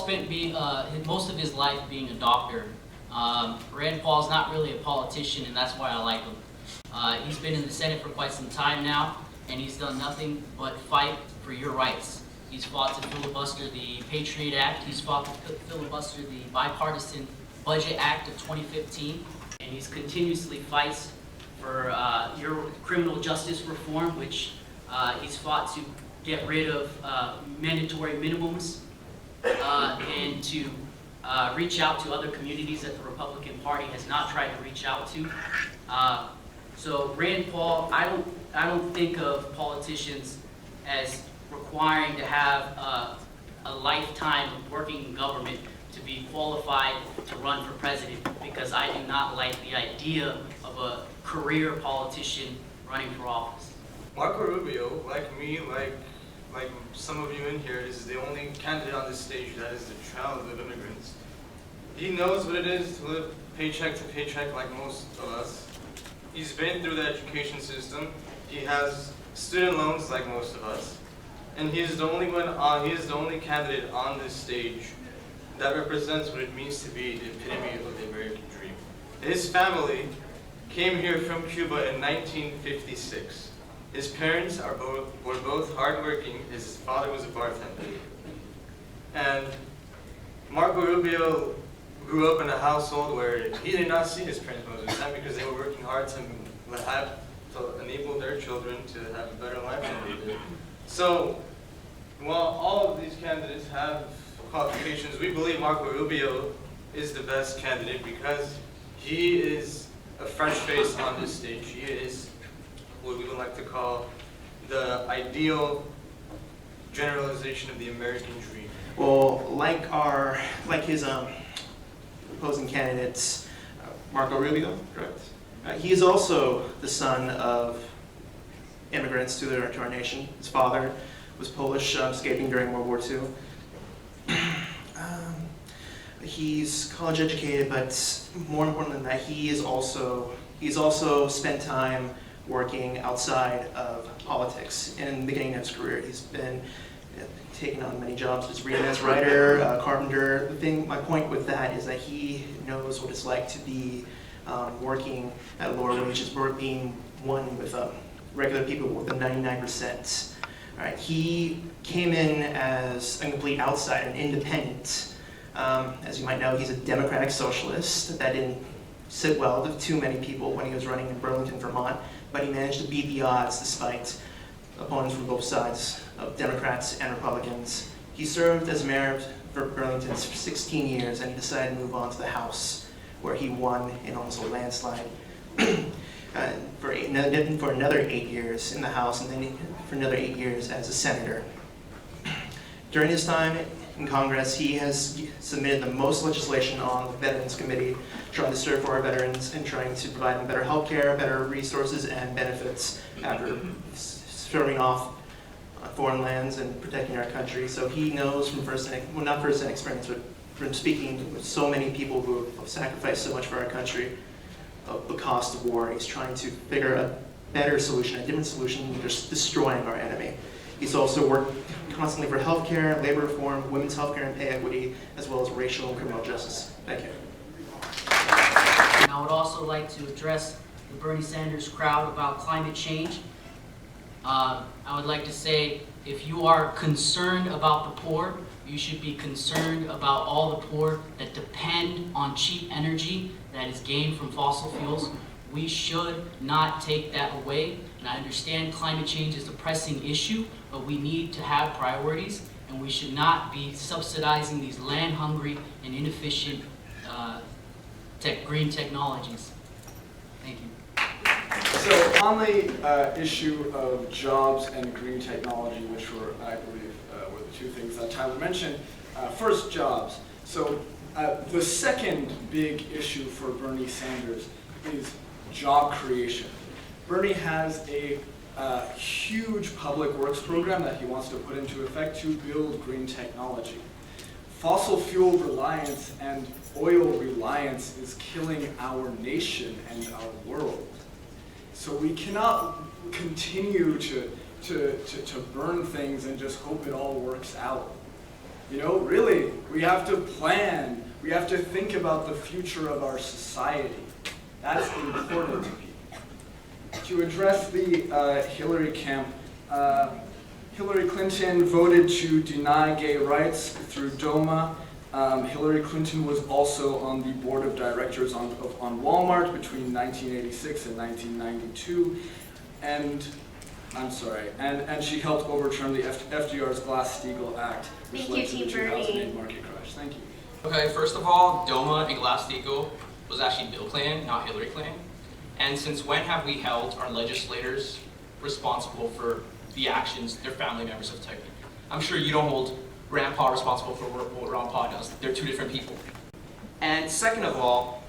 spent most of his life being a doctor. Rand Paul's not really a politician, and that's why I like him. He's been in the Senate for quite some time now, and he's done nothing but fight for your rights. He's fought to filibuster the Patriot Act. He's fought to filibuster the Bipartisan Budget Act of 2015, and he's continuously fights for your criminal justice reform, which he's fought to get rid of mandatory minimums and to reach out to other communities that the Republican Party has not tried to reach out to. So Rand Paul, I don't think of politicians as requiring to have a lifetime of working in government to be qualified to run for president, because I do not like the idea of a career politician running for office. Marco Rubio, like me, like some of you in here, is the only candidate on this stage that is the child of immigrants. He knows what it is to live paycheck to paycheck like most of us. He's been through the education system. He has student loans like most of us. And he is the only candidate on this stage that represents what it means to be the epitome of the American dream. His family came here from Cuba in 1956. His parents were both hardworking. His father was a bartender. And Marco Rubio grew up in a household where he did not see his parents most of the time because they were working hard to enable their children to have a better life than they did. So, while all of these candidates have qualifications, we believe Marco Rubio is the best candidate because he is a fresh face on this stage. He is what we would like to call the ideal generalization of the American dream. Well, like his opposing candidates, Marco Rubio, correct? He is also the son of immigrants to our nation. His father was Polish, escaping during World War II. He's college educated, but more important than that, he's also spent time working outside of politics. In the beginning of his career, he's been taken on many jobs as freelance writer, carpenter. My point with that is that he knows what it's like to be working at lower wages, being one with regular people with a 99%. All right, he came in as a complete outsider, an independent. As you might know, he's a democratic socialist. That didn't sit well with too many people when he was running in Burlington, Vermont, but he managed to beat the odds despite opponents from both sides of Democrats and Republicans. He served as mayor of Burlington for 16 years, and he decided to move on to the House, where he won in almost a landslide. For another 8 years in the House, and then for another 8 years as a senator. During his time in Congress, he has submitted the most legislation on the Veterans Committee, trying to serve for our veterans and trying to provide them better health care, better resources, and benefits after serving off foreign lands and protecting our country. So he knows from not first-hand experience, but from speaking with so many people who have sacrificed so much for our country, of the cost of war. He's trying to figure a better solution, a different solution than just destroying our enemy. He's also worked constantly for healthcare, labor reform, women's healthcare and pay equity, as well as racial and criminal justice. Thank you. And I would also like to address the Bernie Sanders crowd about climate change. I would like to say, if you are concerned about the poor, you should be concerned about all the poor that depend on cheap energy that is gained from fossil fuels. We should not take that away. And I understand climate change is a pressing issue, but we need to have priorities, and we should not be subsidizing these land-hungry and inefficient green technologies. Thank you. So on the issue of jobs and green technology, which were, I believe, were the two things that Tyler mentioned. First, jobs. So the second big issue for Bernie Sanders is job creation. Bernie has a huge public works program that he wants to put into effect to build green technology. Fossil fuel reliance and oil reliance is killing our nation and our world. So we cannot continue to burn things and just hope it all works out. You know, really, we have to plan. We have to think about the future of our society. That's important to people. To address the Hillary camp, Hillary Clinton voted to deny gay rights through DOMA. Hillary Clinton was also on the board of directors on Walmart between 1986 and 1992. And she helped overturn the FDR's Glass-Steagall Act, which Thank you, led to the Team 2008 Bernie. market crash. Thank you. Okay, first of all, DOMA and Glass-Steagall was actually Bill Clinton, not Hillary Clinton. And since when have we held our legislators responsible for the actions their family members have taken? I'm sure you don't hold Grandpa responsible for what Grandpa does. They're two different people. And second of all,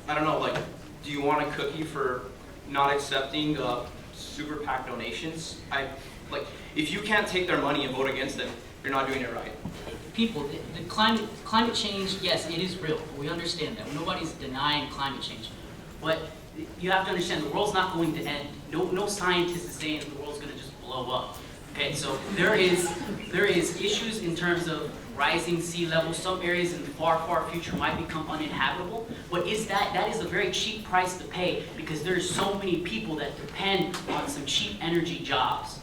I don't know, like, do you want a cookie for not accepting super PAC donations? If you can't take their money and vote against them, you're not doing it right. People, the climate change, yes, it is real. We understand that. Nobody's denying climate change. But you have to understand the world's not going to end. No scientist is saying the world's going to just blow up. Okay, so there is issues in terms of rising sea levels. Some areas in the far, far future might become uninhabitable. But that is a very cheap price to pay because there's so many people that depend on some cheap energy jobs.